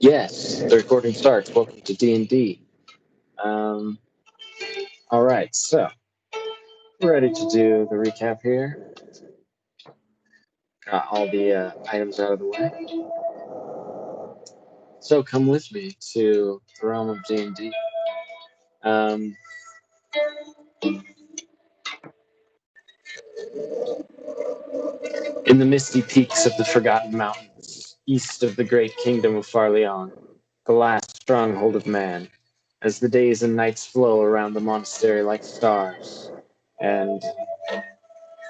Yes, the recording starts. Welcome to D&D. Um, all right, so we're ready to do the recap here. Got all the items out of the way. So come with me to the realm of D&D. Um, in the misty peaks of the Forgotten Mountains, east of the great kingdom of Farleon, the last stronghold of man, as the days and nights flow around the monastery like stars, and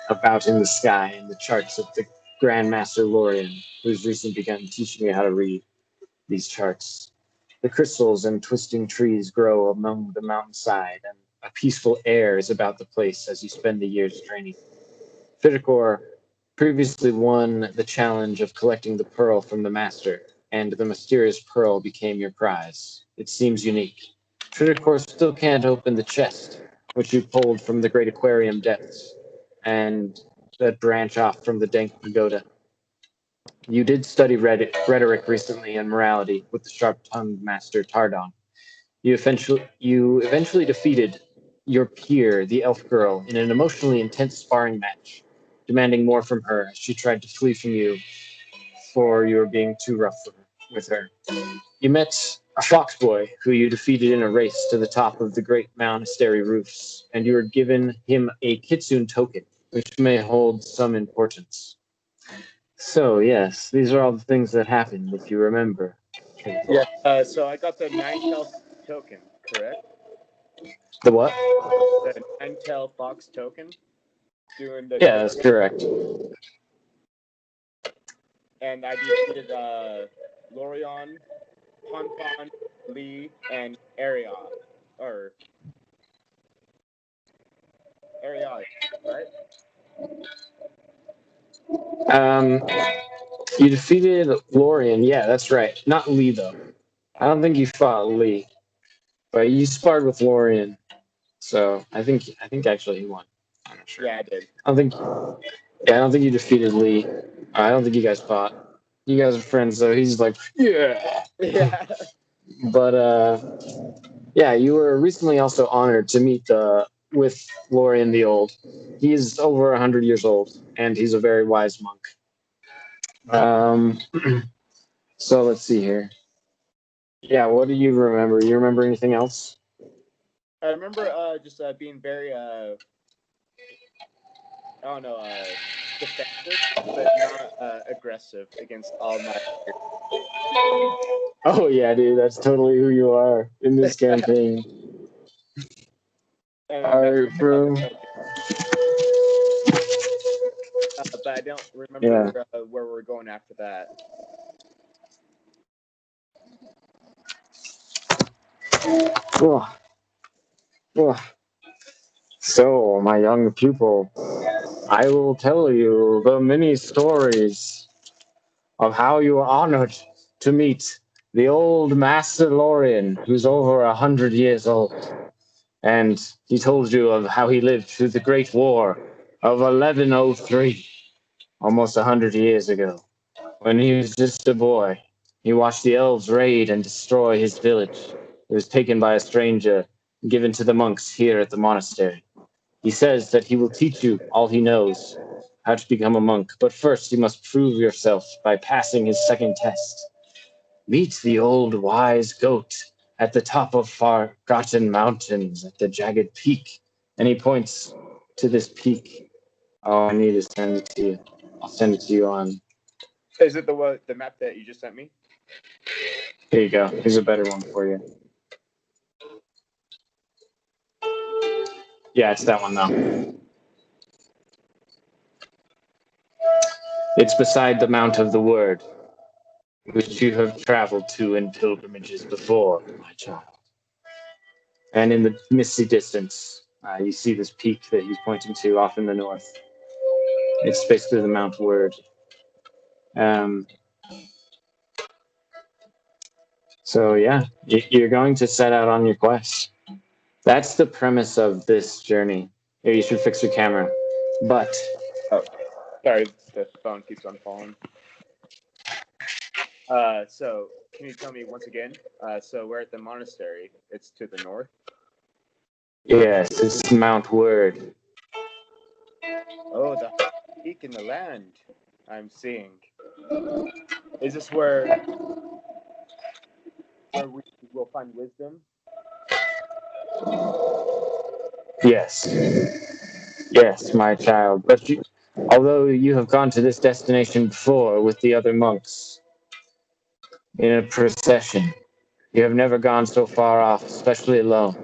about in the sky in the charts of the Grandmaster Lorian, who's recently begun teaching me how to read these charts. The crystals and twisting trees grow among the mountainside, and a peaceful air is about the place as you spend the years training. Tredicor previously won the challenge of collecting the pearl from the master, and the mysterious pearl became your prize. It seems unique. Tredicor still can't open the chest, which you pulled from the great aquarium depths, and that branch off from the dank pagoda. You did study rhetoric recently and morality with the sharp-tongued master Tardon. You eventually defeated your peer, the elf girl, in an emotionally intense sparring match, demanding more from her as she tried to flee from you for you were being too rough with her. You met a fox boy who you defeated in a race to the top of the great monastery roofs, and you were given him a kitsune token, which may hold some importance. So, yes, these are all the things that happened, if you remember. Yeah. So I got the nine-tail token, correct? The what? The nine-tail fox token. Doing the Yeah, that's correct. and I defeated Lorion, Ponpon, Lee, and Ariot. Or Ariot, right? Um, you defeated Lorian. Yeah, that's right. Not Lee, though. I don't think you fought Lee, but you sparred with Lorian. So I think actually he won. I'm not sure. Yeah, I did. I don't think. Yeah, I don't think you defeated Lee. I don't think you guys fought. You guys are friends, so he's like, yeah. Yeah. But yeah, you were recently also honored to meet with Lorian the Old. He's over 100 years old, and he's a very wise monk. Um, so let's see here. Yeah, what do you remember? You remember anything else? I remember just being very I don't know defensive, but not aggressive against all my peers. Oh yeah, dude, that's totally who you are in this campaign. And All that's right, why I got the bro. token. But I don't Yeah. remember where we're going after that. Ugh. Ugh. So, my young pupil, I will tell you the many stories of how you were honored to meet the old Master Lorian, who's over 100 years old. And he told you of how he lived through the Great War of 1103, almost 100 years ago. When he was just a boy, he watched the elves raid and destroy his village. It was taken by a stranger and given to the monks here at the monastery. He says that he will teach you all he knows, how to become a monk, but first you must prove yourself by passing his second test. Meet the old wise goat at the top of Forgotten Mountains at the jagged peak. And he points to this peak. Oh, I need to send it to you. I'll send it to you on. Is it the map that you just sent me? Here you go. Here's a better one for you. Yeah, it's that one though. It's beside the Mount of the Word, which you have traveled to in pilgrimages before, my child. And in the misty distance, you see this peak that he's pointing to off in the north. It's basically the Mount Word. Um, so yeah, you're going to set out on your quest. That's the premise of this journey. Here, you should fix your camera. But Oh, sorry, the phone keeps on falling. So can you tell me once again? So we're at the monastery. It's to the north. Yes, this is Mount Word. Oh, the peak in the land. I'm seeing. Is this where we will find wisdom? Yes. Yes, my child. But although you have gone to this destination before with the other monks in a procession, you have never gone so far off, especially alone.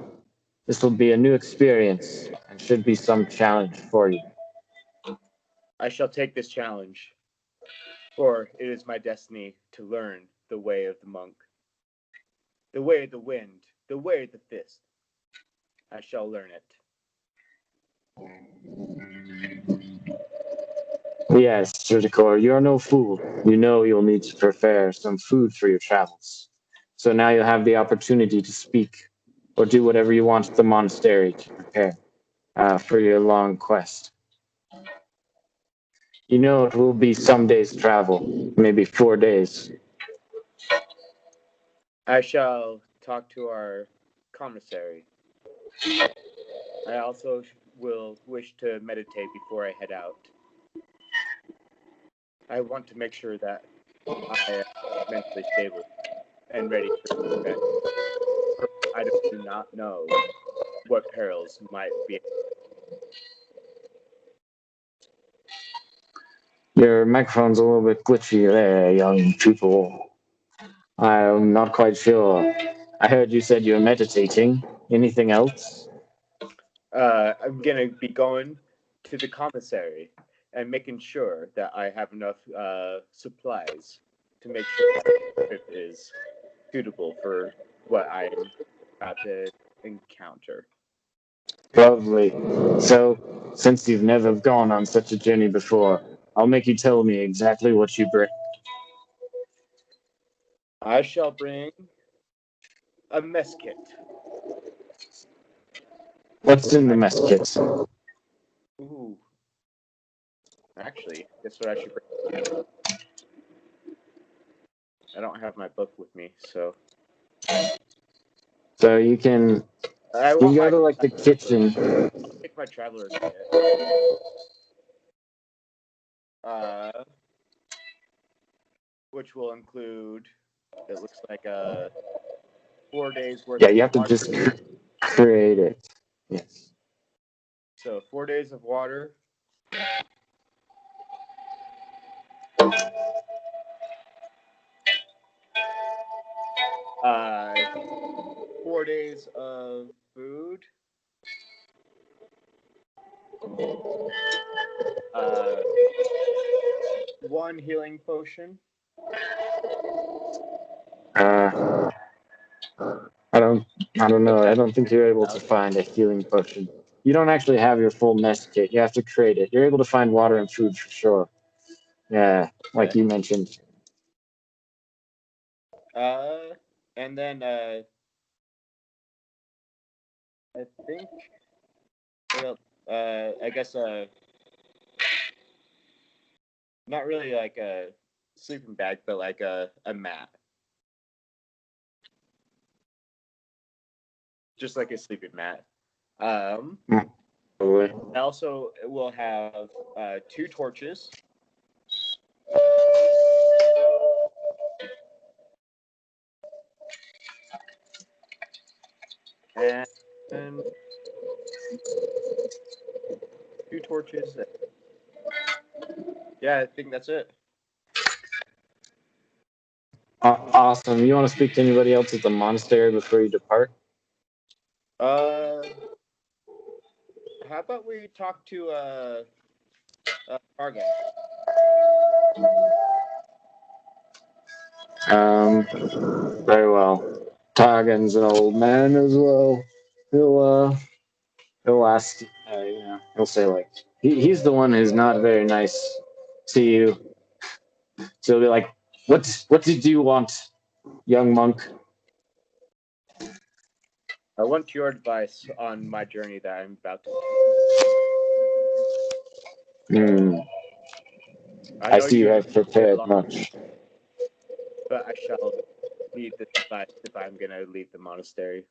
This will be a new experience and should be some challenge for you. I shall take this challenge, for it is my destiny to learn the way of the monk, the way of the wind, the way of the fist. I shall learn it. Yes, Tredicor, you're no fool. You know you'll need to prepare some food for your travels. So now you'll have the opportunity to speak or do whatever you want at the monastery to prepare for your long quest. You know it will be some days' travel, maybe 4 days. I shall talk to our commissary. I also will wish to meditate before I head out. I want to make sure that I am mentally stable and ready for that. For I do not know what perils might be. Your microphone's a little bit glitchy there, young people. I'm not quite sure. I heard you said you're meditating. Anything else? I'm gonna be going to the commissary and making sure that I have enough supplies to make sure that the trip is suitable for what I'm about to encounter. Lovely. So, since you've never gone on such a journey before, I'll make you tell me exactly what you bring. I shall bring a mess kit. What's in the I, mess kit? ooh, actually, guess what I should bring? I don't have my book with me, so So I you can want go my to like the kitchen. I'll take my traveler's kit. Uh, which will include it looks like 4 days worth Yeah, of you have to water. just create it. Yes. So 4 days of water. Uh, 4 days of food. Uh, one healing potion. Uh, I don't, I don't If know. I that's don't think you're able to out. find a healing potion. You don't actually have your full mess kit. You have to create it. You're able to find water and food for sure. Yeah, like Okay. you mentioned. Uh, and then I think what else? I guess not really like a sleeping bag, but like a mat, just like a sleeping mat. Um, Probably. I also will have two torches. And, and two torches. Yeah, I think that's it. Awesome. You want to speak to anybody else at the monastery before you depart? Uh, how about we talk to Argon? Very well. Targan's an old man as well. He'll he'll ask. He'll say like he's the one who's not very nice to you. So he'll be like, what did you want, young monk?" I want your advice on my journey that I'm about to take. Hmm. I I know see you you have did a prepared lot, much. but I shall need the supplies if I'm gonna leave the monastery.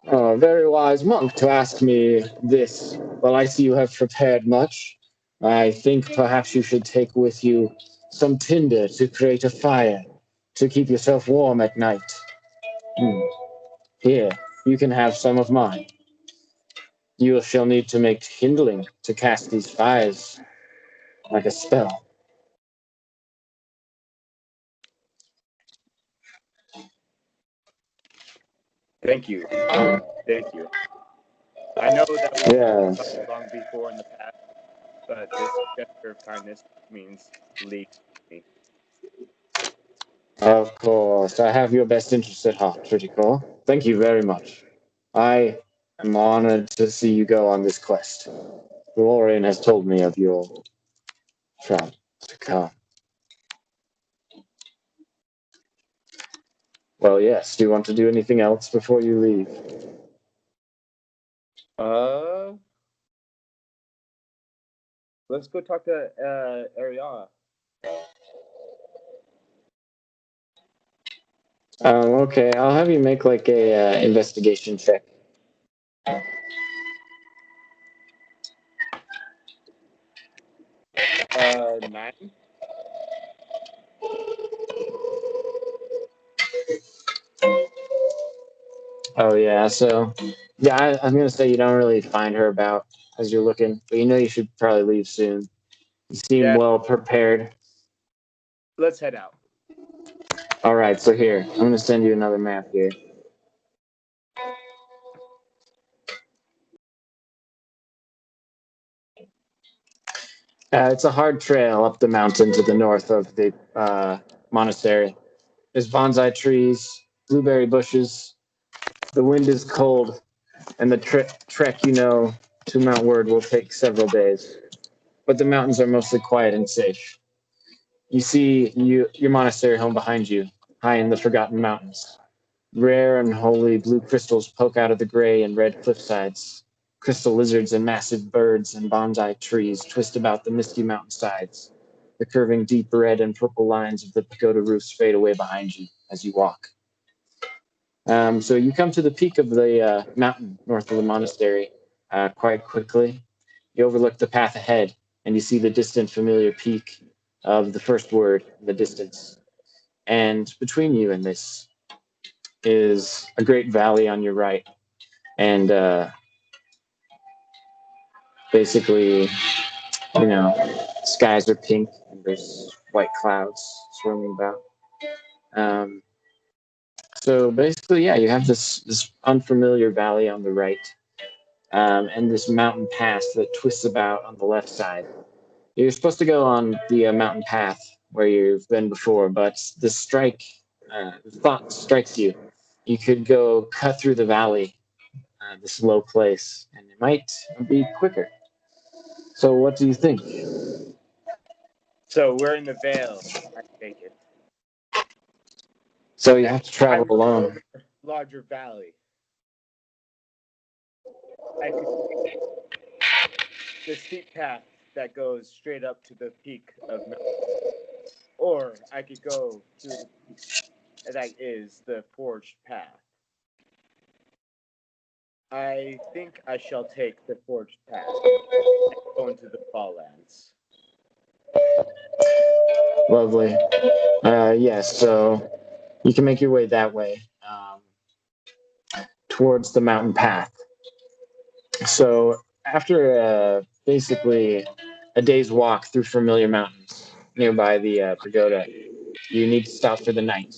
Oh, very wise monk to ask me this. Well, I see you have prepared much. I think perhaps you should take with you some tinder to create a fire, to keep yourself warm at night. Hmm. Here, you can have some of mine. You shall need to make kindling to cast these fires like a spell. Thank you. Thank you. I know that we've talked Yes, long before in the past, but this gesture of kindness means league to me. of course. I have your best interest at heart, Tredicor. Thank you very much. I am honored to see you go on this quest. Glorian has told me of your travel to come. Well, yes. Do you want to do anything else before you leave? Uh, let's go talk to Ariana. Okay. I'll have you make like a investigation check. 9. Oh yeah. So yeah, I'm gonna say you don't really find her about as you're looking, but you know you should probably leave soon. You seem Yeah, well prepared. let's head out. All right. So here, I'm gonna send you another map here. It's a hard trail up the mountain to the north of the monastery. There's bonsai trees, blueberry bushes. The wind is cold, and the trek, to Mount Word will take several days. But the mountains are mostly quiet and safe. You see your monastery home behind you, high in the Forgotten Mountains. Rare and holy blue crystals poke out of the gray and red cliffsides. Crystal lizards and massive birds and bonsai trees twist about the misty mountainsides. The curving deep red and purple lines of the pagoda roofs fade away behind you as you walk. So you come to the peak of the mountain north of the monastery quite quickly. You overlook the path ahead, and you see the distant familiar peak of the first word in the distance. And between you and this is a great valley on your right, and basically, skies are pink and there's white clouds swirling about. Um, so basically, yeah, you have this unfamiliar valley on the right, and this mountain pass that twists about on the left side. You're supposed to go on the mountain path where you've been before, but the thought strikes you. You could go cut through the valley, this low place, and it might be quicker. So, what do you think? So we're in the Vale. I take it. So you That have to travel alone. larger valley. I could take the steep path that goes straight up to the peak of Mount, or I could go to the peak that is the forged path. I think I shall take the forged path and go into the Falllands. Lovely. Yes, so you can make your way that way towards the mountain path. So after basically a day's walk through familiar mountains nearby the pagoda, you need to stop for the night.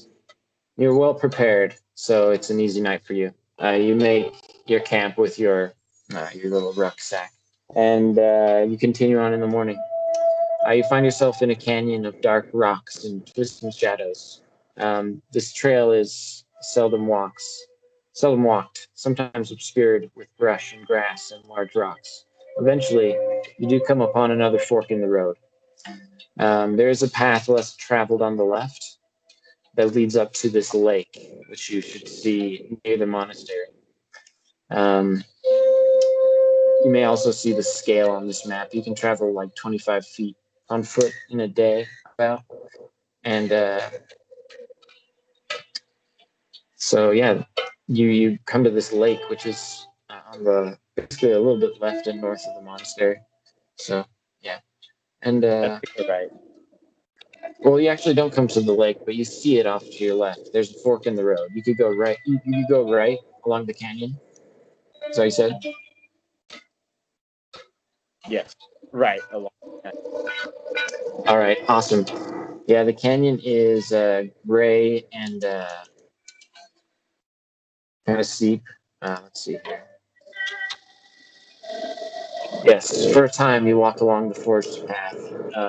You're well prepared, so it's an easy night for you. You make your camp with your little rucksack, and you continue on in the morning. You find yourself in a canyon of dark rocks and twisting shadows. This trail is seldom walked, sometimes obscured with brush and grass and large rocks. Eventually, you do come upon another fork in the road. There is a path less traveled on the left that leads up to this lake, which you should see near the monastery. Um, you may also see the scale on this map. You can travel like 25 feet on foot in a day, about. And so yeah, you come to this lake, which is on the basically a little bit left and north of the monastery. So yeah, and I think you're right. well, you actually don't come to the lake, but you see it off to your left. There's a fork in the road. You could go right. You could go right along the canyon. So you said. Yes, right along. All right, awesome. Yeah, the canyon is gray and kind of steep. Let's see here. Yes, for a time you walk along the forest path. Uh,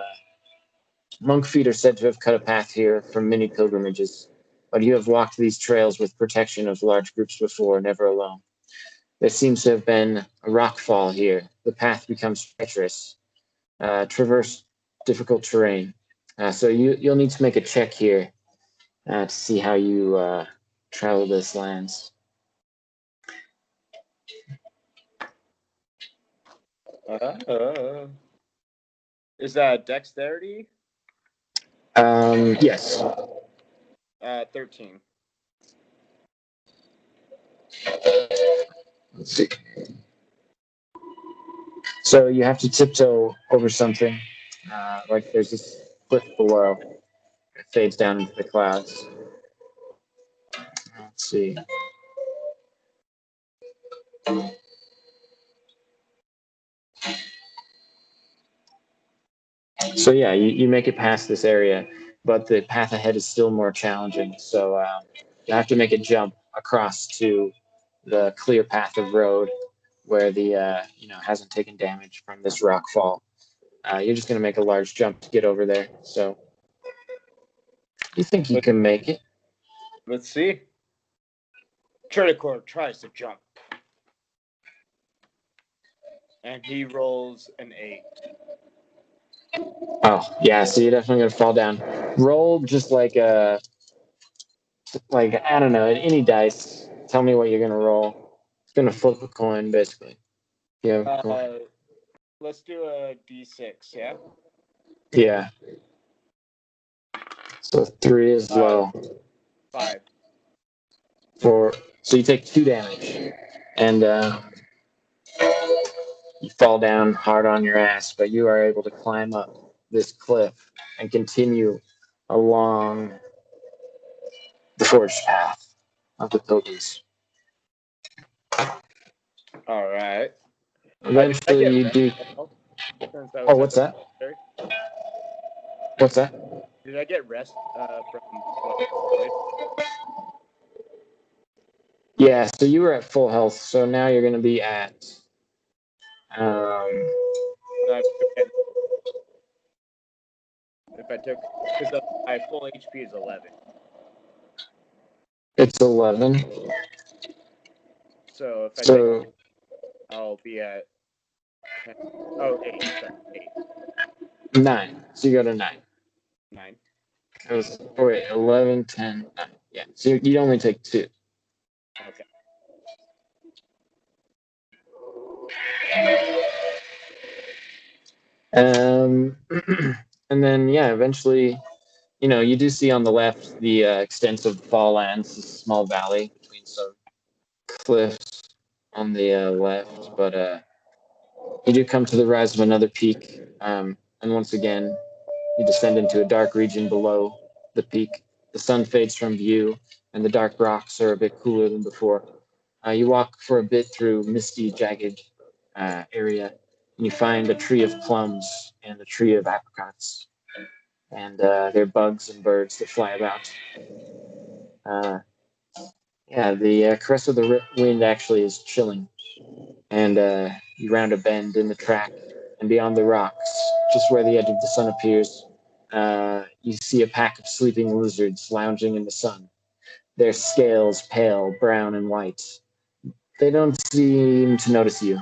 Monk feet are said to have cut a path here from many pilgrimages, but you have walked these trails with protection of large groups before, never alone. There seems to have been a rock fall here. The path becomes treacherous, traverse difficult terrain. So you'll need to make a check here to see how you travel this lands. Is that dexterity? Yes. 13. Let's see. So you have to tiptoe over something. Like there's this cliff below. It fades down into the clouds. Let's see. So yeah, you make it past this area, but the path ahead is still more challenging. So you have to make a jump across to the clear path of road where the hasn't taken damage from this rock fall. You're just going to make a large jump to get over there. So you think you can make it? Let's see. Tredicor tries to jump. And he rolls an 8. Oh yeah, so you're definitely going to fall down. Roll just like I don't know, any dice. Tell me what you're going to roll. It's going to flip a coin basically. Yeah. Let's do a d6, yeah? Yeah. So 3 is low. 5. So you take 2 damage, and you fall down hard on your ass, but you are able to climb up this cliff and continue along the forged path of the pilgrims. All right. Did I Eventually, get you rest do. since I Oh, was at what's the that? monastery? What's that? Did I get rest from what? Yeah, so you were at full health, so now you're going to be at. Um, If I took, because my full HP is 11. it's 11. So if I take, So I'll be at 10. Oh, 8. Sorry, 8. 9. So you go to 9. 9. Oh, wait, 11, 10, 9. Yeah, so you only take 2. Okay. Um, and then, yeah, eventually, you do see on the left the extensive fall lands, a small valley between some cliffs on the left, but you do come to the rise of another peak, and once again, you descend into a dark region below the peak. The sun fades from view, and the dark rocks are a bit cooler than before. You walk for a bit through misty, jagged area, and you find a tree of plums and a tree of apricots, and there are bugs and birds that fly about. Uh, yeah, the caress of the wind actually is chilling, and you round a bend in the track, and beyond the rocks, just where the edge of the sun appears, you see a pack of sleeping lizards lounging in the sun. Their scales pale, brown, and white. They don't seem to notice you,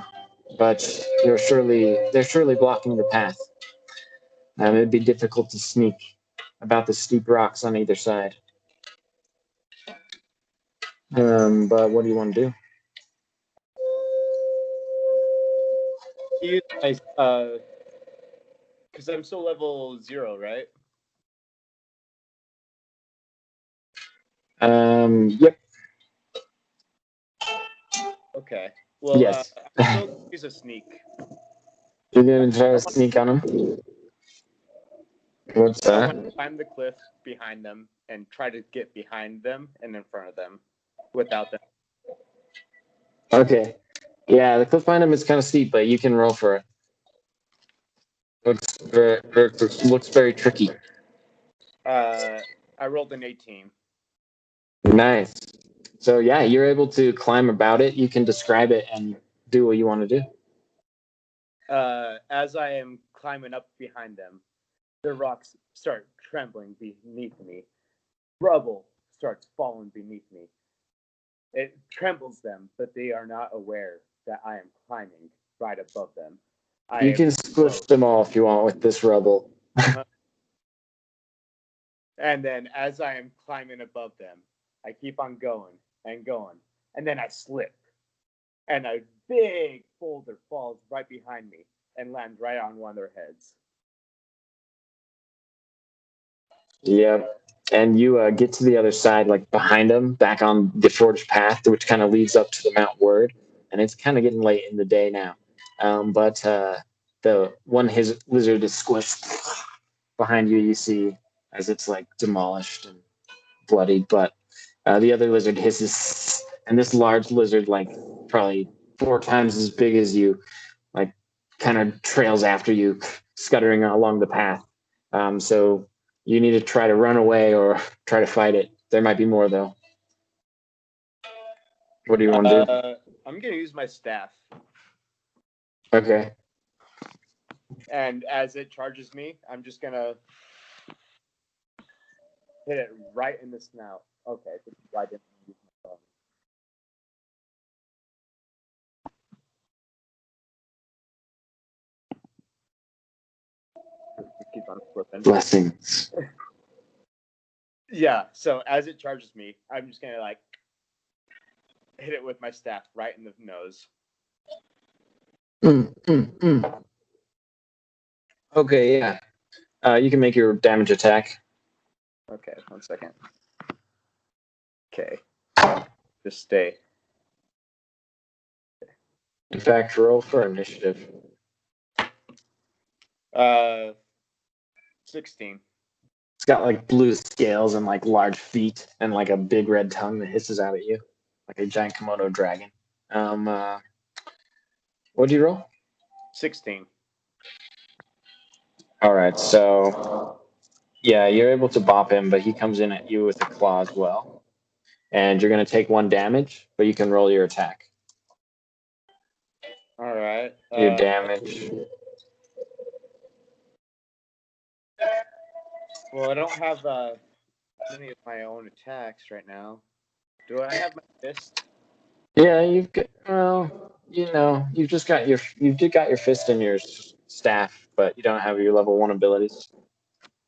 but they're surely blocking the path. It'd be difficult to sneak about the steep rocks on either side. But what do you want to do? Use my, because I'm still level 0, right? Yep. Okay. Well, Yes. I'm still gonna use a sneak. You're gonna try to I want, sneak on him. What's I want that? to climb the cliff behind them and try to get behind them and in front of them without them. Okay. Yeah, the cliff behind him is kind of steep, but you can roll for it. Looks very tricky. I rolled an 18. Nice. So yeah, you're able to climb about it. You can describe it and do what you want to do. As I am climbing up behind them, the rocks start trembling beneath me. Rubble starts falling beneath me. It trembles them, but they are not aware that I am climbing right above them. I You am can squish them all if you want with this rubble. uh-huh. And then as I am climbing above them, I keep on going and going. And then I slip. And a big boulder falls right behind me and lands right on one of their heads. Yeah. And you get to the other side, like behind them, back on the forged path, which kind of leads up to the Mount Word. And it's kind of getting late in the day now. But the one his lizard is squished behind you. You see as it's like demolished and bloodied. But the other lizard hisses, and this large lizard, like probably 4 times as big as you, like kind of trails after you, scuttering along the path. So you need to try to run away or try to fight it. There might be more though. What do you want to do? I'm going to use my staff. Okay. And as it charges me, I'm just going to hit it right in the snout. Okay, I didn't use my phone. Keep on flipping. Blessings. Yeah, so as it charges me, I'm just going to like hit it with my staff right in the nose. Okay, yeah. You can make your damage attack. Okay, 1 second. Okay. Just stay. In fact, roll for initiative. 16. It's got like blue scales and like large feet and like a big red tongue that hisses out at you, like a giant Komodo dragon. What'd you roll? 16. All right, so yeah, you're able to bop him, but he comes in at you with a claw as well, and you're gonna take 1 damage, but you can roll your attack. All right. Your damage. Well, I don't have any of my own attacks right now. Do I have my fist? Yeah, you've got, well, you know, you've got your fist and your staff, but you don't have your level 1 abilities.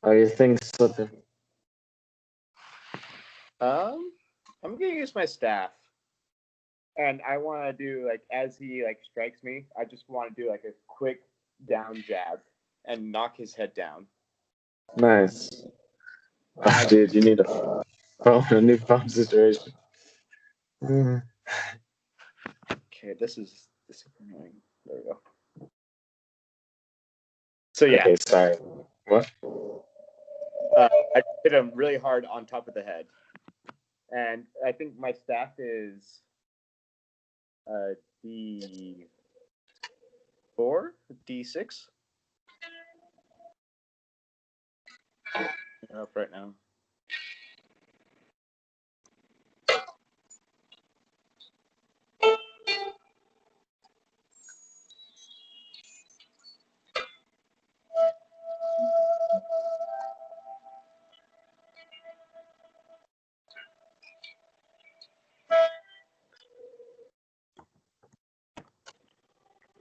Oh, your thing's slipping. I'm gonna use my staff, and I want to do like as he like strikes me, I just want to do like a quick down jab and knock his head down. Nice. Oh, dude, you need a new phone situation. Okay, this is annoying. There we go. So yeah, Okay, sorry. What? I hit him really hard on top of the head, and I think my staff is D4, D6. Up right now.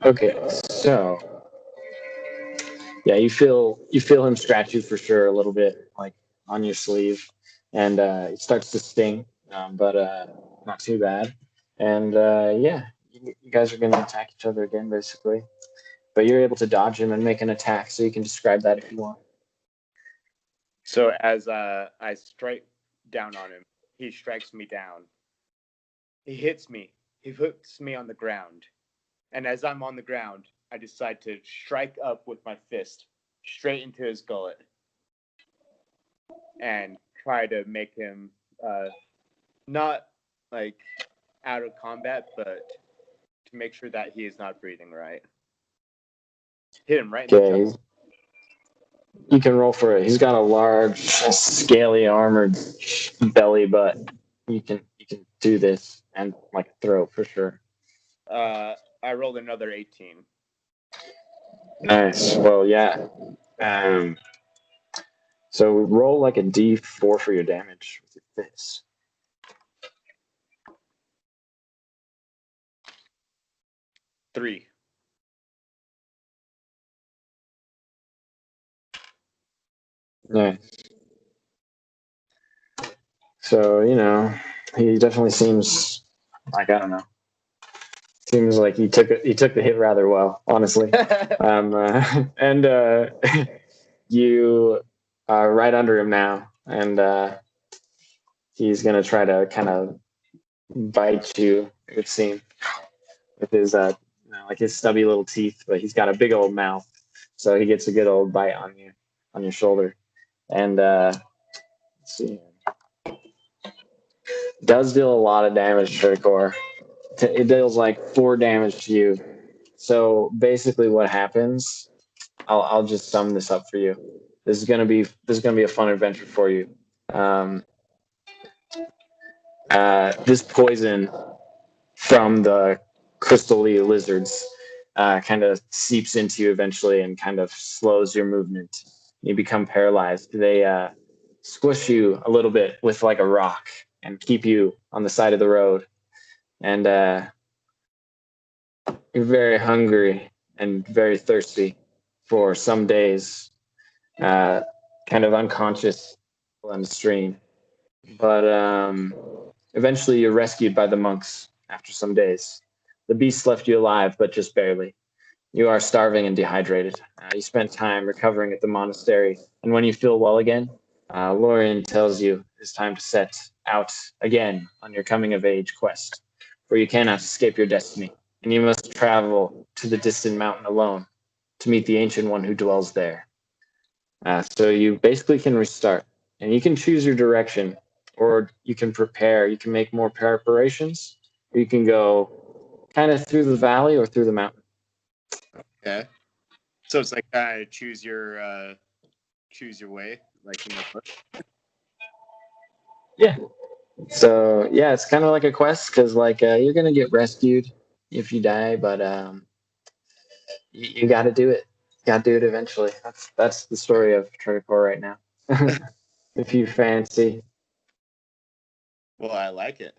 Okay, so yeah, you feel him scratch you for sure a little bit, like on your sleeve, and it starts to sting, but not too bad. And yeah, you guys are gonna attack each other again, basically. But you're able to dodge him and make an attack, so you can describe that if you want. So as I strike down on him, he strikes me down. He hits me. He puts me on the ground. And as I'm on the ground, I decide to strike up with my fist straight into his gullet and try to make him not like out of combat, but to make sure that he is not breathing right. Hit him right in the jaw. Okay. You can roll for it. He's got a large, scaly, armored belly, but you can do this and like throw for sure. I rolled another 18. Nice. Well, yeah. So roll like a D4 for your damage with your fist. Three. Nice. So, he definitely seems like, I don't know. Seems like he took the hit rather well, honestly. And you are right under him now, and he's gonna try to kind of bite you. It would seem with his like his stubby little teeth, but he's got a big old mouth, so he gets a good old bite on your shoulder, and let's see. Does deal a lot of damage to Tredicor. It deals like 4 damage to you. So basically, what happens? I'll just sum this up for you. This is gonna be a fun adventure for you. This poison from the crystally lizards kind of seeps into you eventually and kind of slows your movement. You become paralyzed. They squish you a little bit with like a rock and keep you on the side of the road. And you're very hungry and very thirsty for some days, kind of unconscious on the stream. But eventually you're rescued by the monks after some days. The beasts left you alive, but just barely. You are starving and dehydrated. You spent time recovering at the monastery, and when you feel well again, Lorian tells you it's time to set out again on your coming of age quest, for you cannot escape your destiny, and you must travel to the distant mountain alone to meet the ancient one who dwells there. So you basically can restart, and you can choose your direction, or you can prepare. You can make more preparations, or you can go kind of through the valley or through the mountain. Okay. So it's like choose your way, like in the book. Yeah. So yeah, it's kind of like a quest because like you're gonna get rescued if you die, but you got to do it. Got to do it eventually. That's the story of Tredicor right now. If you fancy. Well, I like it.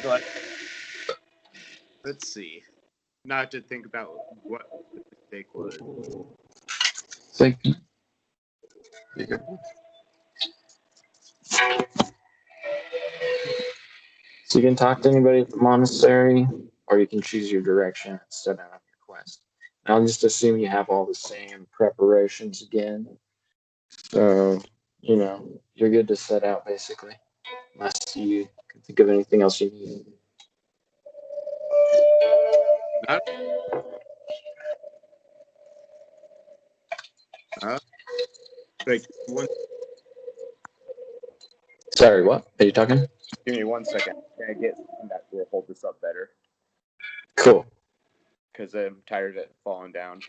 But let's see. Not to think about what the mistake was. Thank you. So you can talk to anybody at the monastery, or you can choose your direction and set out on your quest. And I'll just assume you have all the same preparations again. So, you're good to set out basically, unless you can think of anything else you need. Not, like one. Sorry, what? Are you talking? Give me 1 second. Can I get something that will hold this up better? Cool. Because I'm tired of it falling down.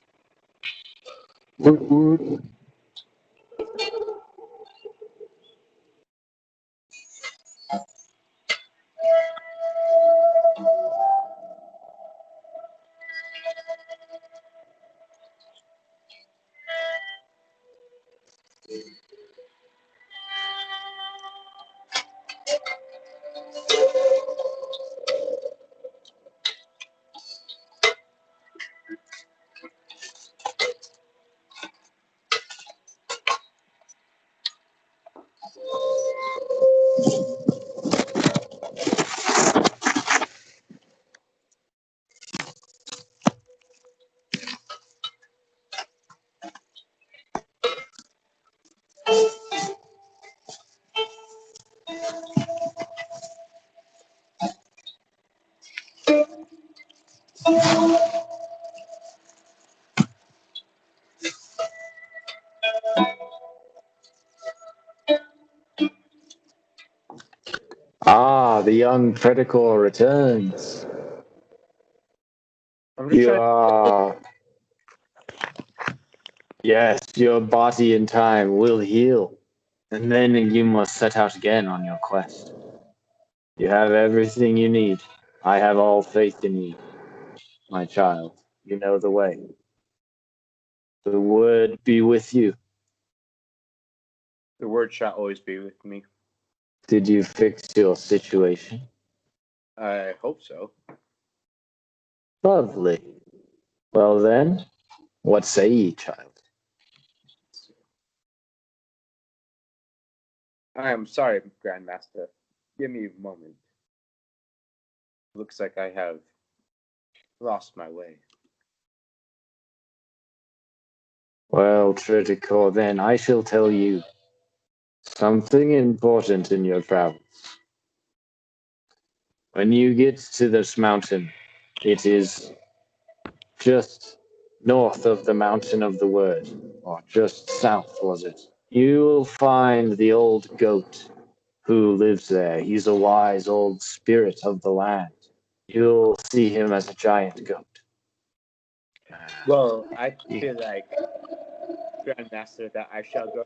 Ah, the young Tredicor returns. I'm just trying. Yes, your body in time will heal. And then you must set out again on your quest. You have everything you need. I have all faith in you, my child. You know the way. The word be with you. The word shall always be with me. Did you fix your situation? I hope so. Lovely. Well then, what say ye, child? I am sorry, Grandmaster. Give me a moment. Looks like I have lost my way. Well, Tredicor, then I shall tell you something important in your travels. When you get to this mountain, it is just north of the mountain of the word, or just south, was it? You will find the old goat who lives there. He's a wise old spirit of the land. You'll see him as a giant goat. Well, I feel like, Grandmaster, that I shall go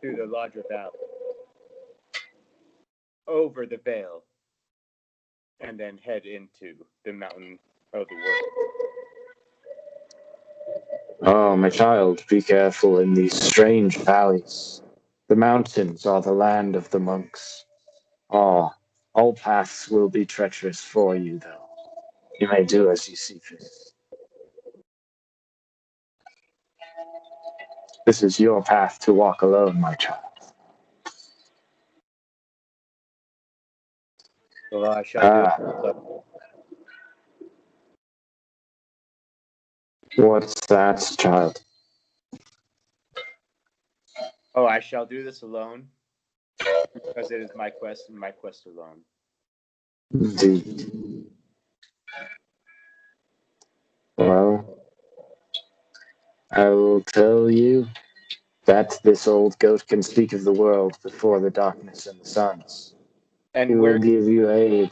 through the larger valley, over the vale, and then head into the mountain of the world. Oh, my child, be careful in these strange valleys. The mountains are the land of the monks. Oh, all paths will be treacherous for you, though. You may do as you see fit. This is your path to walk alone, my child. Well, I shall do it. Ah, what's that, child? Oh, I shall do this alone, because it is my quest and my quest alone. Indeed. Well, I will tell you that this old goat can speak of the world before the darkness and the suns. He And will give you aid.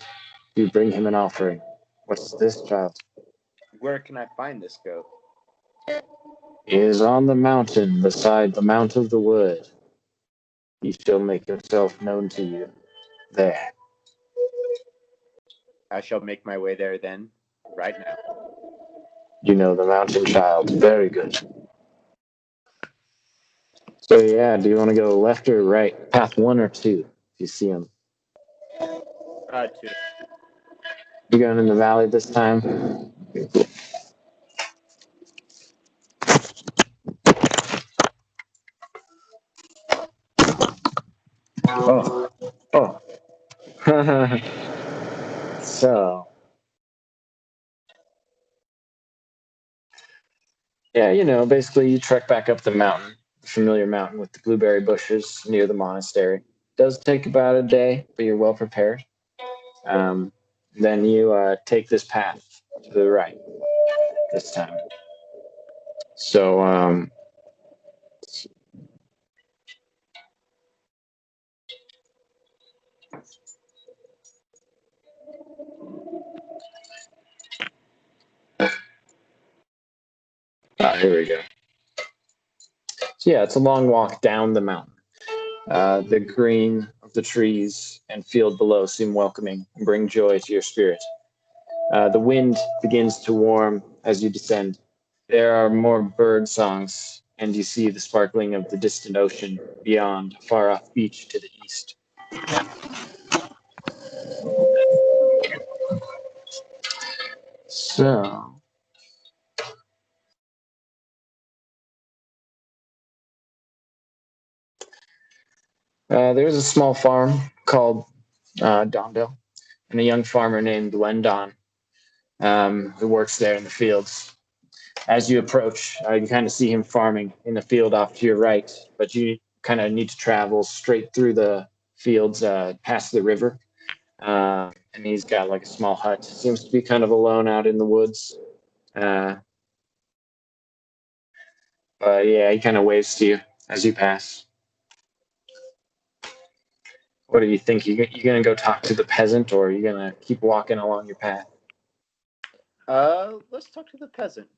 You bring him an offering. What's this, child? where can I find this goat? He is on the mountain beside the Mount of the Word. He shall make himself known to you there. I shall make my way there then, right now. You know the mountain, child. Very good. So yeah, do you want to go left or right? Path 1 or 2, if you see him. Two. You going in the valley this time? Oh, oh. So, yeah, basically you trek back up the mountain, the familiar mountain with the blueberry bushes near the monastery. Does take about a day, but you're well prepared. Um, then you take this path to the right this time. So, here we go. So yeah, it's a long walk down the mountain. The green of the trees and field below seem welcoming and bring joy to your spirit. The wind begins to warm as you descend. There are more bird songs, and you see the sparkling of the distant ocean beyond, a far off beach to the east. So, there's a small farm called Dondell, and a young farmer named Lendon who works there in the fields. As you approach, you kind of see him farming in the field off to your right, but you kind of need to travel straight through the fields past the river. And he's got like a small hut. Seems to be kind of alone out in the woods. Uh, but yeah, he kind of waves to you as you pass. What do you think? You gonna go talk to the peasant, or are you gonna keep walking along your path? Let's talk to the peasant.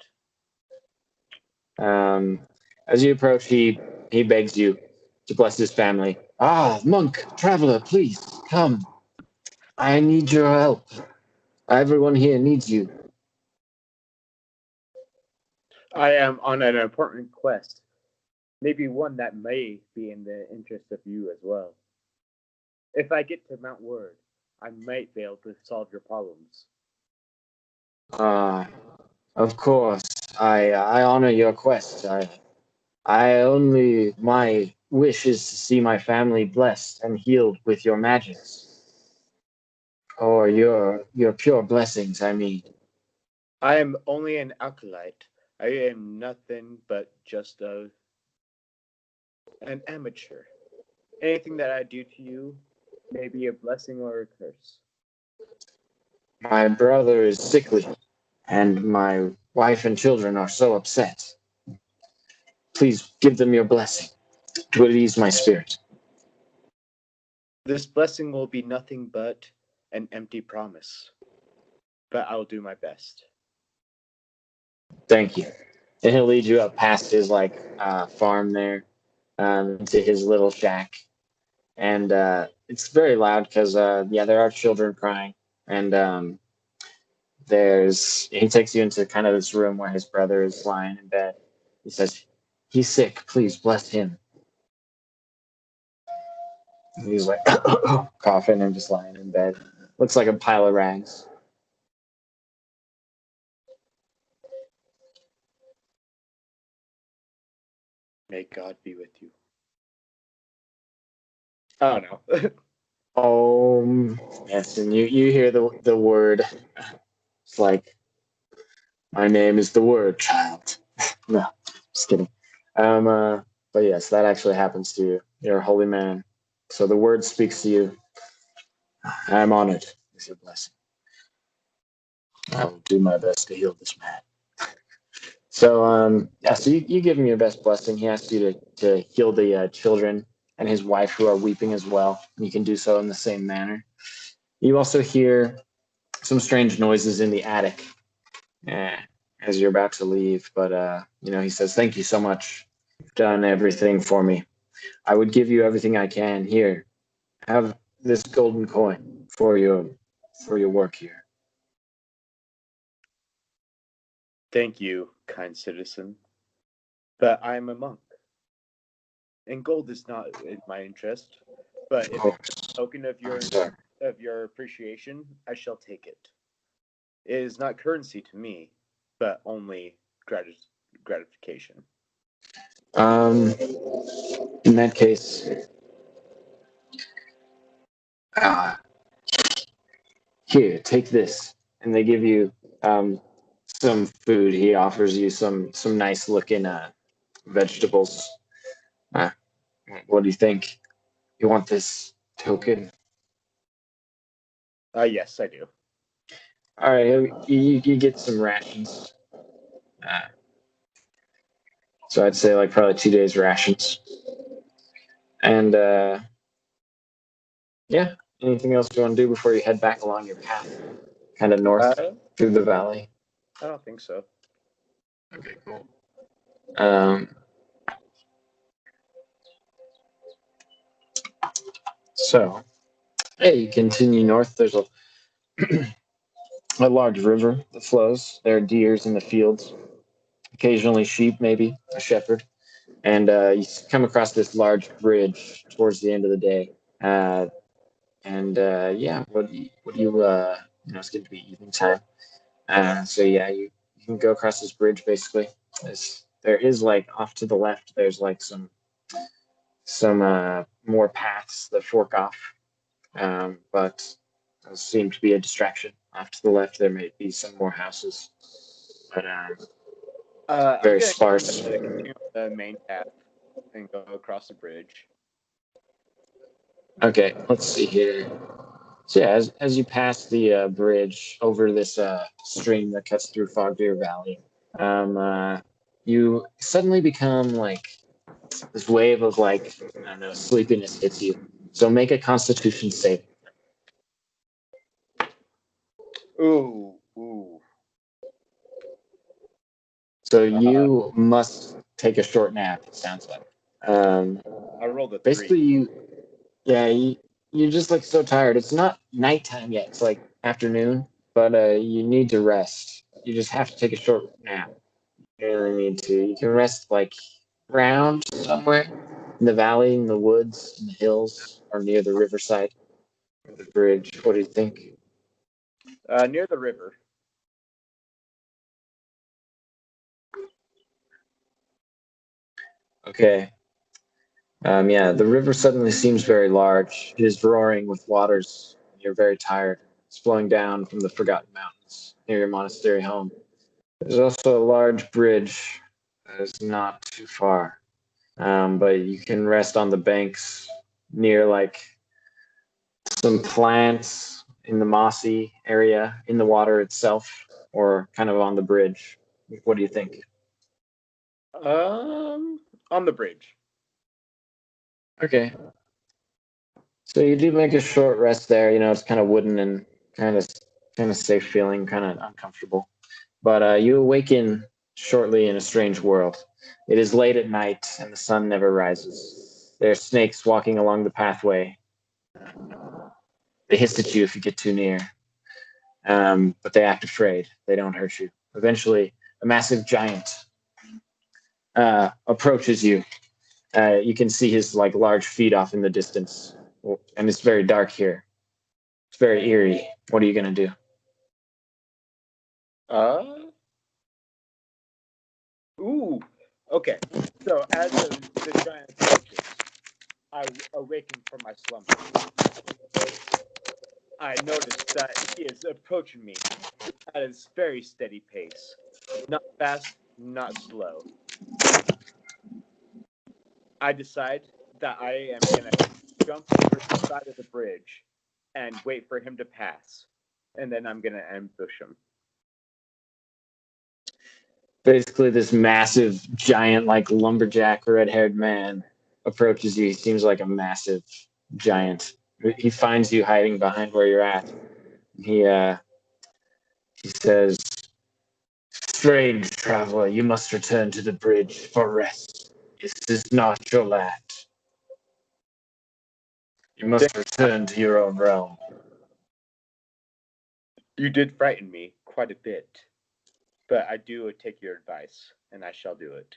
Um, as you approach, he begs you to bless his family. Ah, monk, traveler, please come. I need your help. Everyone here needs you. I am on an important quest, maybe one that may be in the interest of you as well. If I get to Mount Word, I might be able to solve your problems. Ah, of course. I honor your quest. I only my wish is to see my family blessed and healed with your magics, or your pure blessings. I mean, I am only an acolyte. I am nothing but just an amateur. Anything that I do to you may be a blessing or a curse. my brother is sickly, and my wife and children are so upset. Please give them your blessing. It would ease my spirit. This blessing will be nothing but an empty promise, but I'll do my best. Thank you. And he'll lead you up past his farm there, to his little shack, and it's very loud because yeah, there are children crying, and there's he takes you into kind of this room where his brother is lying in bed. He says, "He's sick. Please bless him." And he's like coughing and just lying in bed. Looks like a pile of rags. May God be with you. Oh no. Yes, and you hear the word. It's like, my name is the word, child. No, just kidding. Um, uh, but yes, that actually happens to you. You're a holy man. So the word speaks to you. I'm honored with your blessing. I will do my best to heal this man. So yeah, so you give him your best blessing. He asks you to heal the children and his wife who are weeping as well. You can do so in the same manner. You also hear some strange noises in the attic eh, as you're about to leave. But he says, "Thank you so much. You've done everything for me. I would give you everything I can. Here, have this golden coin for your work here." Thank you, kind citizen. But I am a monk, and gold is not in my interest. But Of if it's course, a token sir. of your appreciation, I shall take it. It is not currency to me, but only gratification. Um, in that case, uh, here, take this, and they give you some food. He offers you some nice looking vegetables. Uh, what do you think? You want this token? Yes, I do. All right, you get some rations. Uh, so I'd say like probably 2 days rations. And yeah, anything else you want to do before you head back along your path, kind of north Uh, through the valley? I don't think so. Okay, cool. Um, so hey, you continue north. There's a large river that flows. There are deers in the fields, occasionally sheep, maybe a shepherd, and you come across this large bridge towards the end of the day. Uh, and yeah, what do it's going to be evening time. So yeah, you can go across this bridge basically. There is like off to the left. There's like some more paths that fork off, but those seem to be a distraction. Off to the left, there may be some more houses, but I'm very gonna sparse. continue the main path and go across the bridge. Okay, let's see here. So yeah, as you pass the bridge over this stream that cuts through Fogbeer Valley, um, uh, you suddenly become like this wave of like I don't know sleepiness hits you. So make a Constitution save. Ooh, ooh. So Uh, you must take a short nap. It sounds like. Um, I rolled a 3. basically, yeah, you're just like so tired. It's not nighttime yet. It's like afternoon, but you need to rest. You just have to take a short nap. You really need to. You can rest like around somewhere in the valley, in the woods, in the hills, or near the riverside or the bridge. What do you think? Near the river. Okay. Yeah, the river suddenly seems very large. It is roaring with waters. You're very tired. It's flowing down from the Forgotten Mountains near your monastery home. There's also a large bridge that is not too far, but you can rest on the banks near like some plants in the mossy area in the water itself, or kind of on the bridge. What do you think? On the bridge. Okay, so you do make a short rest there. You know, it's kind of wooden and kind of kind of safe feeling, kind of uncomfortable. But you awaken shortly in a strange world. It is late at night, and the sun never rises. There are snakes walking along the pathway. They hiss at you if you get too near, but they act afraid. They don't hurt you. Eventually, a massive giant approaches you. You can see his like large feet off in the distance, and it's very dark here. It's very eerie. What are you gonna do? Uh, ooh. Okay. So as the giant approaches, I awaken from my slumber. I notice that he is approaching me at a very steady pace. Not fast, not slow. I decide that I am going to jump over the side of the bridge and wait for him to pass. And then I'm going to ambush him. Basically, this massive, giant, like lumberjack, red-haired man approaches you. He seems like a massive giant. He finds you hiding behind where you're at. He uh, he says, "Strange traveler, you must return to the bridge for rest. This is not your land. You Then must return to your own realm." you did frighten me quite a bit. But I do take your advice, and I shall do it.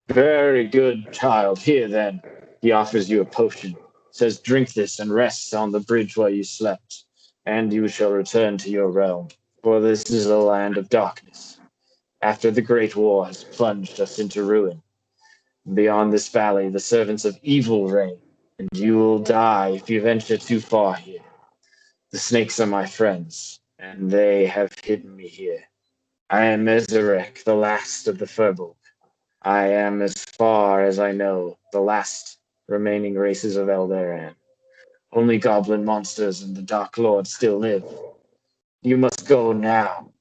Very good, child. Here then, he offers you a potion. Says, drink this and rest on the bridge where you slept, and you shall return to your realm. For this is a land of darkness. After the Great War has plunged us into ruin. Beyond this valley, the servants of evil reign, and you will die if you venture too far here. The snakes are my friends, and they have hidden me here. I am Ezerek, the last of the Furbolg. I am, as far as I know, the last remaining races of Eldaran. Only goblin monsters and the Dark Lord still live. You must go now.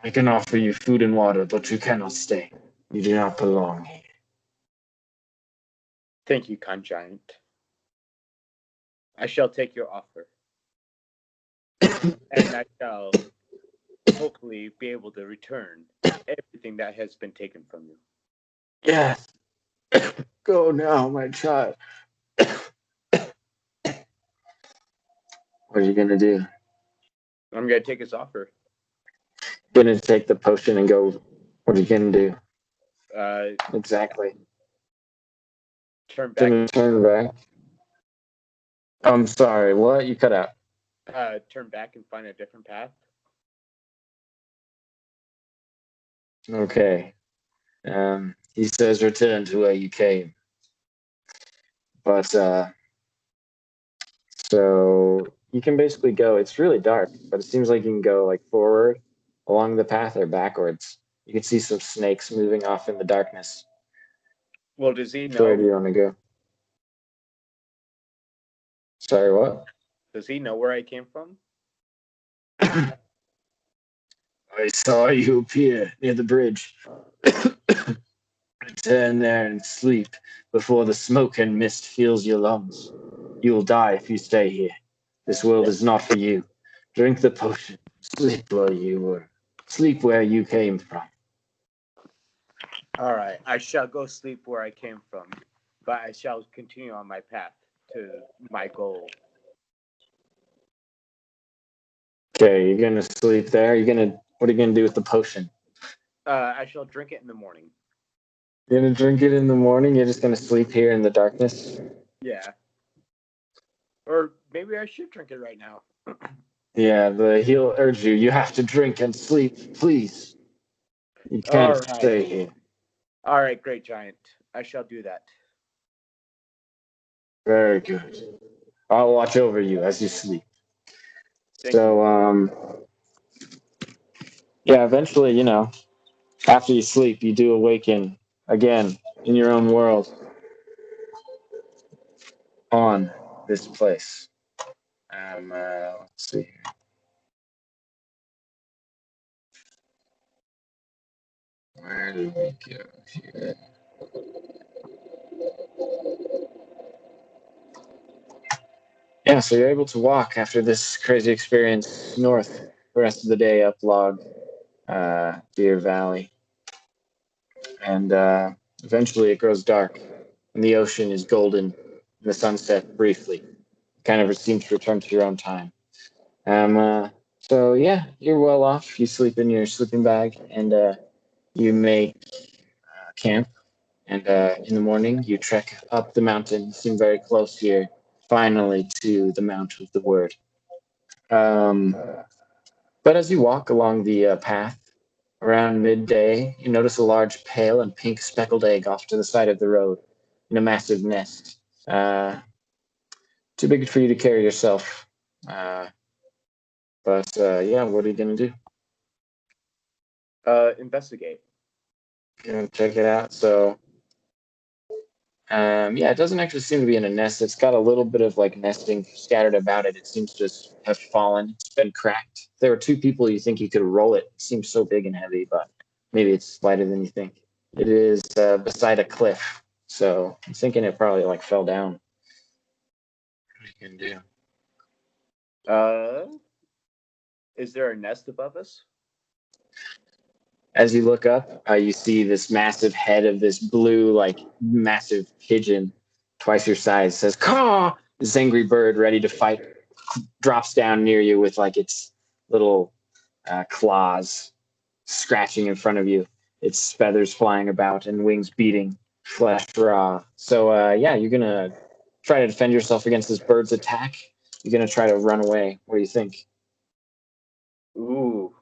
I can offer you food and water, but you cannot stay. You do not belong here. Thank you, kind giant. I shall take your offer, and I shall hopefully be able to return everything that has been taken from you. Yes, go now, my child. What are you gonna do? I'm going to take his offer. Gonna take the potion and go. What are you gonna do? Uh, Exactly. turn back, Gonna turn back. I'm sorry. What? You cut out. turn back and find a different path. Okay. He says return to where you came. But so you can basically go. It's really dark, but it seems like you can go like forward along the path or backwards. You can see some snakes moving off in the darkness. Well, does he Which way know? do you want to go? Sorry, what? Does he know where I came from? I saw you appear near the bridge. Turn there and sleep before the smoke and mist fills your lungs. You will die if you stay here. This world Yeah. is not for you. Drink the potion. Sleep where you were. Sleep where you came from. All right. I shall go sleep where I came from, but I shall continue on my path to my goal. Okay, you're gonna sleep there. What are you gonna do with the potion? I shall drink it in the morning. You're gonna drink it in the morning. You're just gonna sleep here in the darkness. Yeah. Or maybe I should drink it right now. Yeah, he'll urge you. You have to drink and sleep, please. You All can't right. stay here. All right, great giant. I shall do that. Very good. I'll watch over you as you sleep. Thank you. So, yeah, eventually, after you sleep, you do awaken again in your own world on this place. Let's see. Where did we go here? Yeah, so you're able to walk after this crazy experience north the rest of the day up Log Deer Valley. And eventually it grows dark, and the ocean is golden, and the sunset briefly. Kind of seems to return to your own time. So yeah, you're well off. You sleep in your sleeping bag, and you make camp. And in the morning, you trek up the mountain. You seem very close here, finally, to the Mount of the Word. Um, but as you walk along the path around midday, you notice a large pale and pink speckled egg off to the side of the road in a massive nest. Too big for you to carry yourself. Uh, but yeah, what are you going to do? Investigate. You know, check it out. So yeah, it doesn't actually seem to be in a nest. It's got a little bit of like nesting scattered about it. It seems to just have fallen. It's been cracked. If there were two people, you think you could roll it. It seems so big and heavy, but maybe it's lighter than you think. It is beside a cliff, so I'm thinking it probably like fell down. What you can do? Uh, is there a nest above us? As you look up, you see this massive head of this blue, like massive pigeon, twice your size, says "caw." This angry bird, ready to fight, drops down near you with like its little claws scratching in front of you, its feathers flying about and wings beating, flesh raw. So yeah, you're gonna try to defend yourself against this bird's attack. You're gonna try to run away. What do you think? Ooh.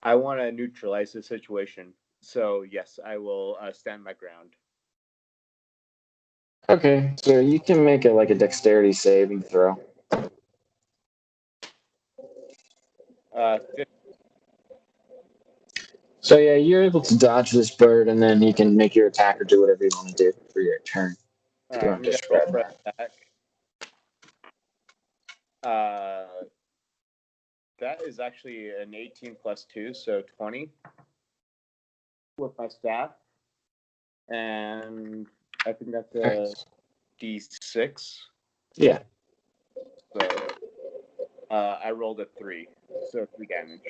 I want to neutralize the situation. So, yes, I will stand my ground. Okay, so you can make it like a dexterity saving throw. Uh, So yeah, you're able to dodge this bird, and then you can make your attack or do whatever you want to do for your turn. all Do you right, want I'm to going to roll describe for that? attack. Uh, that is actually an 18 plus 2, so 20 with my staff. And I think that's a Nice. D6. Yeah, So I rolled a 3, so 3 damage.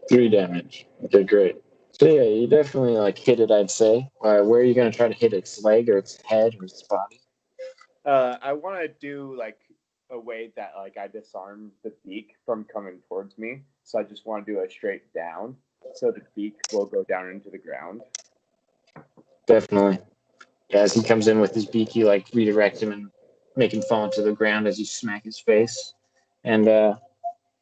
3 damage. Okay, great. So yeah, you definitely like hit it. I'd say. Where are you gonna try to hit its leg or its head or its body? I want to do like a way that like I disarm the beak from coming towards me. So I just want to do a straight down, so the beak will go down into the ground. Definitely. Yeah, as he comes in with his beak, you like redirect him and make him fall into the ground as you smack his face. And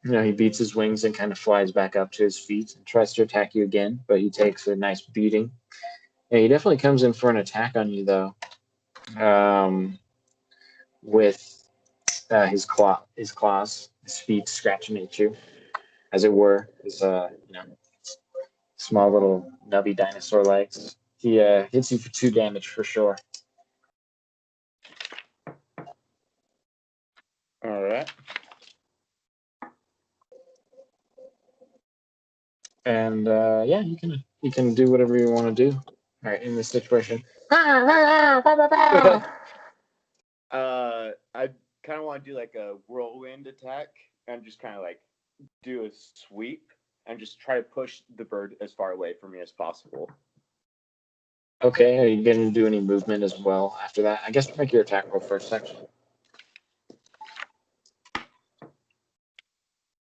he beats his wings and kind of flies back up to his feet and tries to attack you again, but he takes a nice beating. Yeah, he definitely comes in for an attack on you though, with his claws, his feet scratching at you, as it were, his small little nubby dinosaur legs. He hits you for 2 damage for sure. right. And yeah, you can do whatever you want to do. All right, in this situation. I kind of want to do like a whirlwind attack and just kind of like do a sweep and just try to push the bird as far away from me as possible. Okay, are you going to do any movement as well after that? I guess make your attack roll first, actually.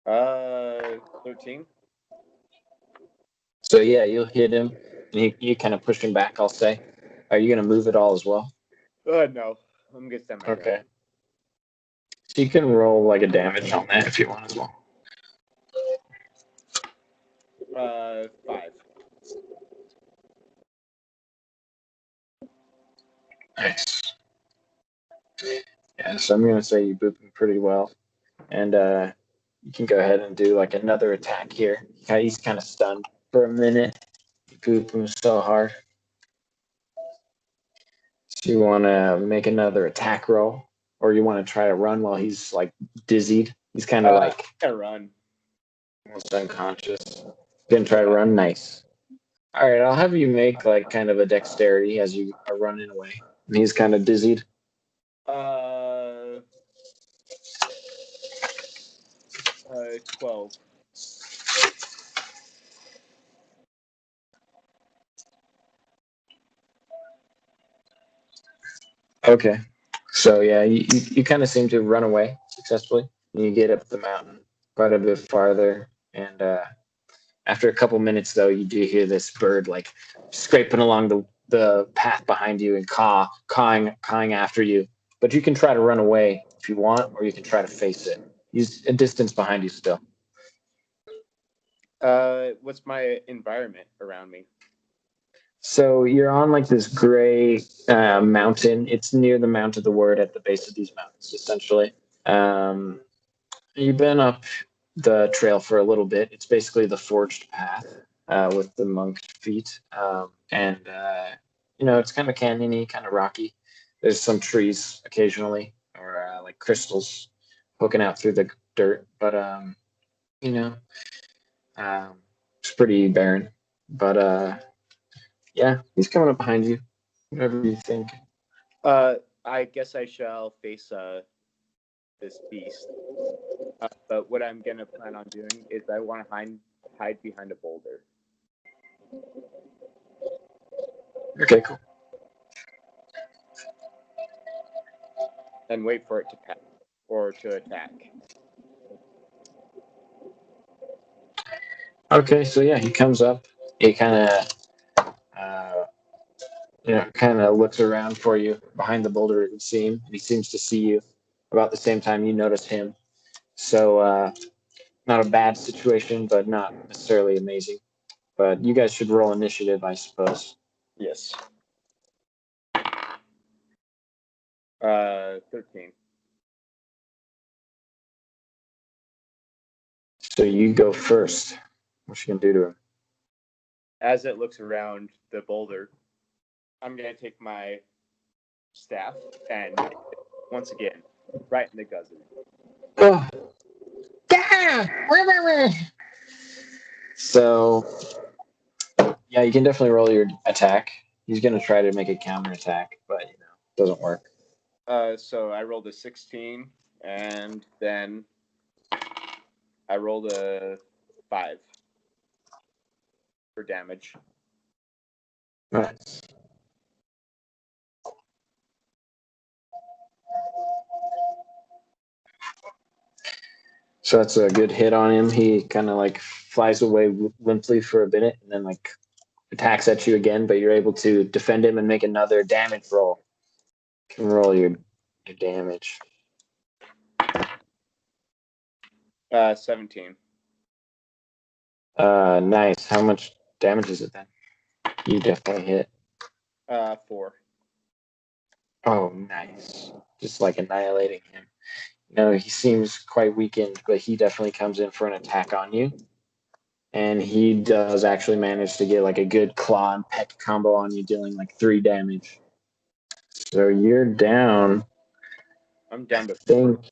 13. So yeah, you'll hit him. And you kind of push him back, I'll say. Are you going to move at all as well? No, I'm gonna stand my ground. Okay. So you can roll like a damage on that if you want as well. 5. Nice. Yeah, so I'm going to say you boop him pretty well. And you can go ahead and do like another attack here. He's kind of stunned for a minute. You boop him so hard. So you want to make another attack roll, or you want to try to run while he's like dizzied. He's kind of like I run. almost unconscious. Gonna try to run. Nice. All right, I'll have you make like kind of a dexterity as you are running away. And he's kind of dizzied. 12. Okay. So yeah, you kind of seem to run away successfully. And you get up the mountain quite a bit farther, and after a couple minutes though, you do hear this bird like scraping along the path behind you and cawing after you. But you can try to run away if you want, or you can try to face it. He's a distance behind you still. What's my environment around me? So you're on like this gray mountain. It's near the Mount of the Word at the base of these mountains, essentially. Um, you've been up the trail for a little bit. It's basically the forged path with the monk feet, and it's kind of canyony, kind of rocky. There's some trees occasionally, or like crystals poking out through the dirt, but you know, um, it's pretty barren. But yeah, he's coming up behind you. Whatever you think. I guess I shall face this beast. But what I'm gonna plan on doing is I want to hide behind a boulder. Okay, cool. And wait for it to pass or to attack. Okay, so yeah, he comes up. He kind of, kind of looks around for you behind the boulder. It would seem, and he seems to see you about the same time you notice him. So, not a bad situation, but not necessarily amazing. But you guys should roll initiative, I suppose. Yes. 13. So you go first. What you gonna do to him? As it looks around the boulder, I'm gonna take my staff and once again, right in the guzzle. Oh. So, yeah, you can definitely roll your attack. He's gonna try to make a counter attack, but it doesn't work. So I rolled a 16, and then I rolled a 5 for damage. Nice. So that's a good hit on him. He kind of like flies away limply for a minute and then like attacks at you again, but you're able to defend him and make another damage roll. You can roll your damage. 17. Nice. How much damage is it then? You definitely hit. 4. Oh, nice. Just like annihilating him. He seems quite weakened, but he definitely comes in for an attack on you. And he does actually manage to get like a good claw and peck combo on you, dealing like 3 damage. So you're down I'm down to Think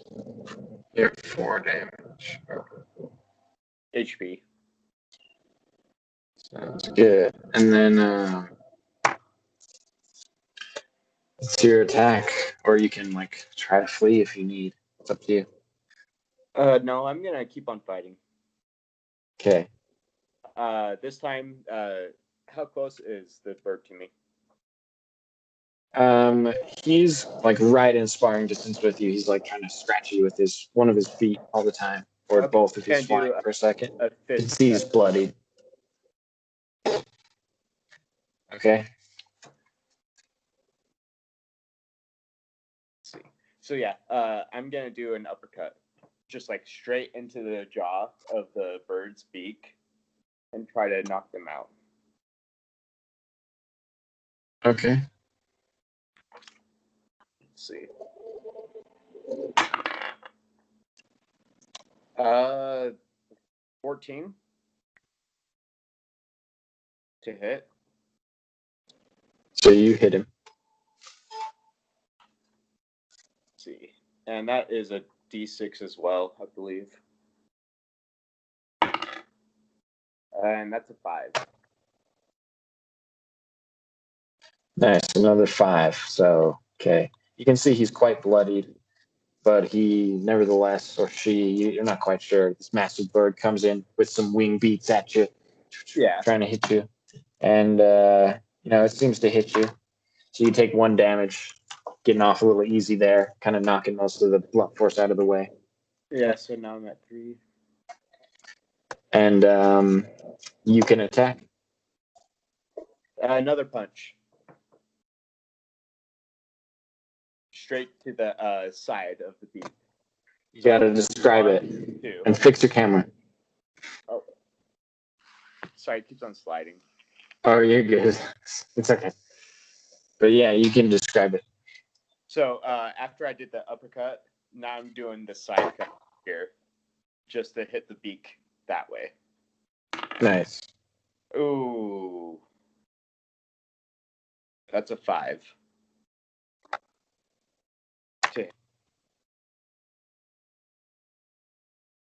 you're 4 damage. HP. Sounds good. And then it's your attack, or you can like try to flee if you need. It's up to you. No, I'm gonna keep on fighting. Okay. This time, how close is the bird to me? He's like right in sparring distance with you. He's like trying to scratch you with one of his feet all the time, or Okay, both if I'm he's gonna do flying for a second. a You can fist. see he's bloody. Okay. Let's see. So yeah, I'm gonna do an uppercut, just like straight into the jaw of the bird's beak, and try to knock them out. Okay. Let's see. 14 to hit. So you hit him. Let's see, and that is a D6 as well, I believe. And that's a 5. Nice. Another 5. So okay. You can see he's quite bloodied, but he nevertheless, or she, you're not quite sure. This massive bird comes in with some wing beats at you, Yeah. trying to hit you, and it seems to hit you. So you take 1 damage, getting off a little easy there, kind of knocking most of the blunt force out of the way. Yeah. So now I'm at 3. And you can attack. Another punch. Straight to the side of the beak. You got to describe it 2. and fix your camera. Oh, sorry, it keeps on sliding. Oh, you're good. It's okay. But yeah, you can describe it. So after I did the uppercut, now I'm doing the side cut here, just to hit the beak that way. Nice. Ooh, that's a 5.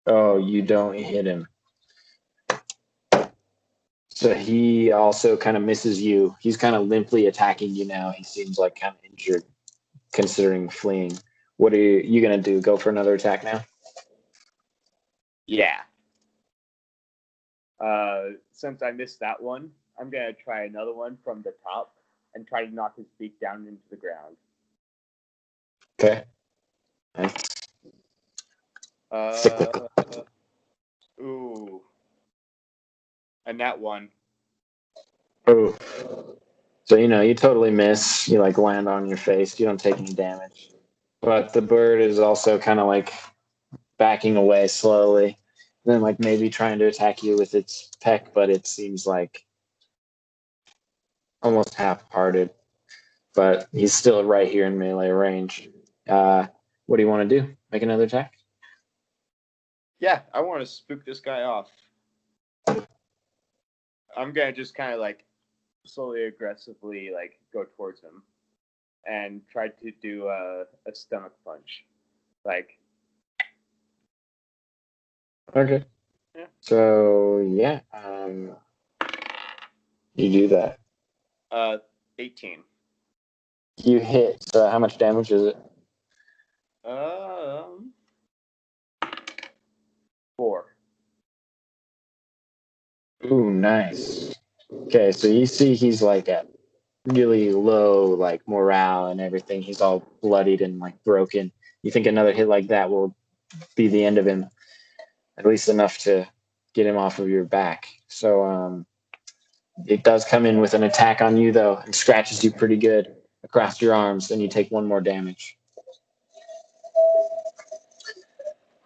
Oh, you don't hit him. So he also kind of misses you. He's kind of limply attacking you now. He seems like kind of injured, considering fleeing. What are you gonna do? Go for another attack now? Yeah. Since I missed that one, I'm gonna try another one from the top and try to knock his beak down into the ground. Okay. Nice. Cyclical. Ooh. And that one. Oh. So you totally miss. You like land on your face. You don't take any damage. But the bird is also kind of like backing away slowly. And then like maybe trying to attack you with its peck, but it seems like almost half-hearted. But he's still right here in melee range. What do you want to do? Make another attack? Yeah, I want to spook this guy off. I'm gonna just kind of like slowly, aggressively like go towards him and try to do a stomach punch. Like, Okay. yeah. So yeah, you do that. 18. You hit. So how much damage is it? 4. Ooh, nice. Okay, so you see he's like at really low like morale and everything. He's all bloodied and like broken. You think another hit like that will be the end of him, at least enough to get him off of your back. So it does come in with an attack on you though, and scratches you pretty good across your arms. Then you take 1 more damage.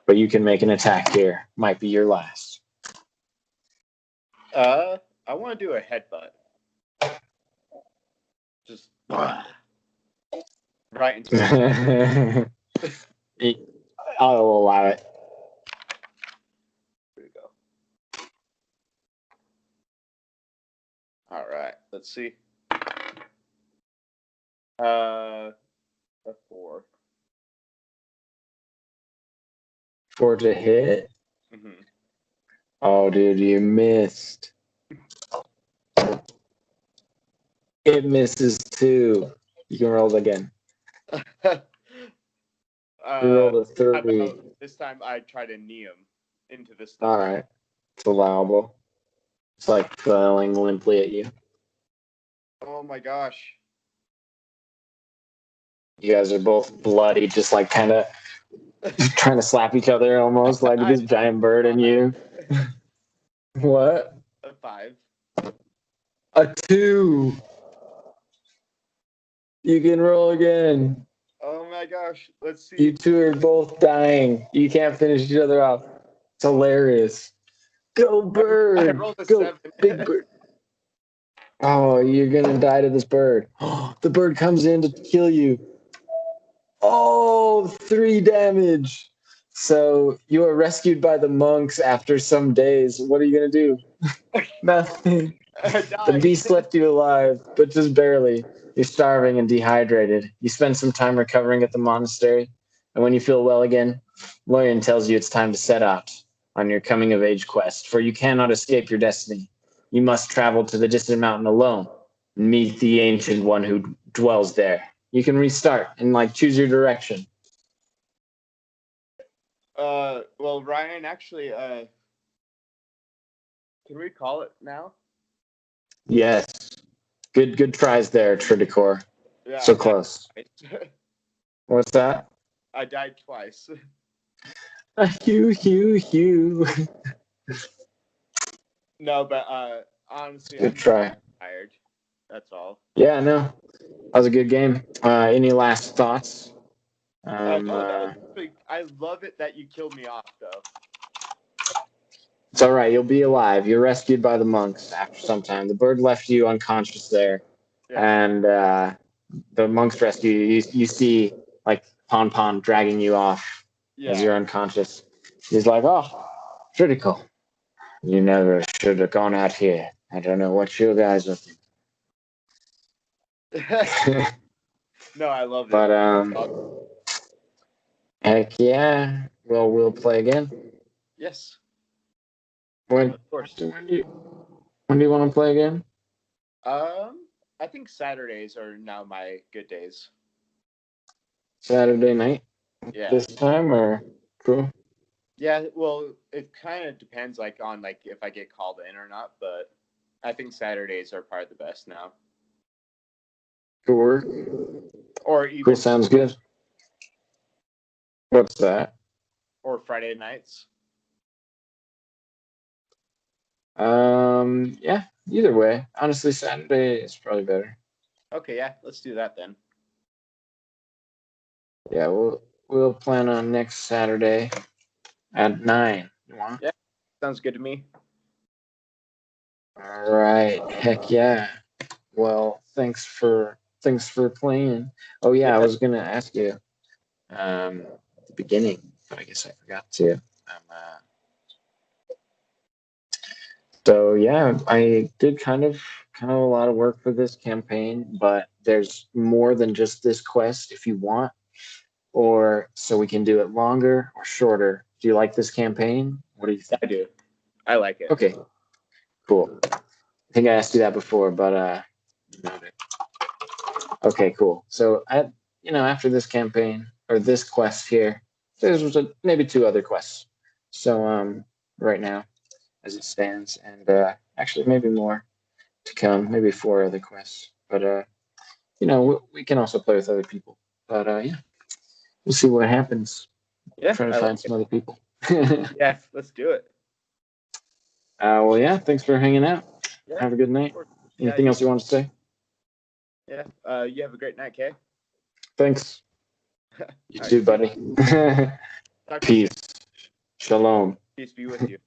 But you can make an attack here. Might be your last. I want to do a headbutt. Just right into it. I'll allow it. Here we go. All right, let's see. A 4. For it to hit? Mm-hmm. Oh, dude, you missed. It misses too. You can roll it again. You rolled a How 3. about this time I try to knee him into the All stomach? right. It's allowable. It's like falling limply at you. Oh my gosh. You guys are both bloody, just like kind of trying to slap each other almost like I this giant bird and you. What? A 5. A 2. You can roll again. Oh my gosh. Let's You see. two are both dying. You can't finish each other off. It's hilarious. Go I bird. rolled a Go 7. big bird. Oh, you're gonna die to this bird. The bird comes in to kill you. Oh, 3 damage. So you are rescued by the monks after some days. What are you gonna do? Nothing. I The died. beast left you alive, but just barely. You're starving and dehydrated. You spend some time recovering at the monastery, and when you feel well again, Lorian tells you it's time to set out on your coming of age quest, for you cannot escape your destiny. You must travel to the distant mountain alone and meet the ancient one who dwells there. You can restart and choose your direction. Well, Ryan, actually, can we call it now? Yes. Good tries there, Tredicor. Yeah, So close. What's that? I died twice. Hugh. No, but honestly, Good I'm try. tired. That's all. Yeah, no, that was a good game. Any last thoughts? No, that was pretty, I love it that you killed me off, though. It's all right. You'll be alive. You're rescued by the monks after some time. The bird left you unconscious there, Yeah. and the monks rescue you. You see like Pon dragging you off as Yeah. you're unconscious. He's like, "Oh, critical. You never should have gone out here. I don't know what you guys are thinking." No, I loved it. But heck yeah. Well, we'll play again. Yes, When of course. when do you want to play again? I think Saturdays are now my good days. Saturday night Yeah. this time or cool? Yeah, well, it kind of depends, like, on, like, if I get called in or not, but I think Saturdays are probably the best now. Cool work. Or Cool, even, sounds good. What's that? or Friday nights. Yeah, either way. Honestly, Saturday is probably better. Okay, yeah, let's do that then. Yeah, we'll plan on next Saturday at 9. You want? Yeah, sounds good to me. All right. Heck yeah. Well, thanks for playing. Oh yeah, I Yeah. was gonna ask you at the beginning, but I guess I forgot to. So yeah, I did kind of a lot of work for this campaign, but there's more than just this quest if you want, or so we can do it longer or shorter. Do you like this campaign? What do you think? I do. I like it. Okay, cool. I think I asked you that before, but okay, cool. So after this campaign or this quest here, there's maybe 2 other quests. So right now, as it stands, and actually maybe more to come, maybe 4 other quests. But we can also play with other people. But yeah, we'll see what happens. Yeah, Try to I like find it. some other people. Yeah, let's do it. Well, yeah, thanks for hanging out. Yeah, Have a good night. of course. Yeah, Anything else you want to say? yeah. You have a great night, Kay. Thanks. You All right, too, see you. buddy. Talk to you soon. Peace. Shalom. Peace be with you.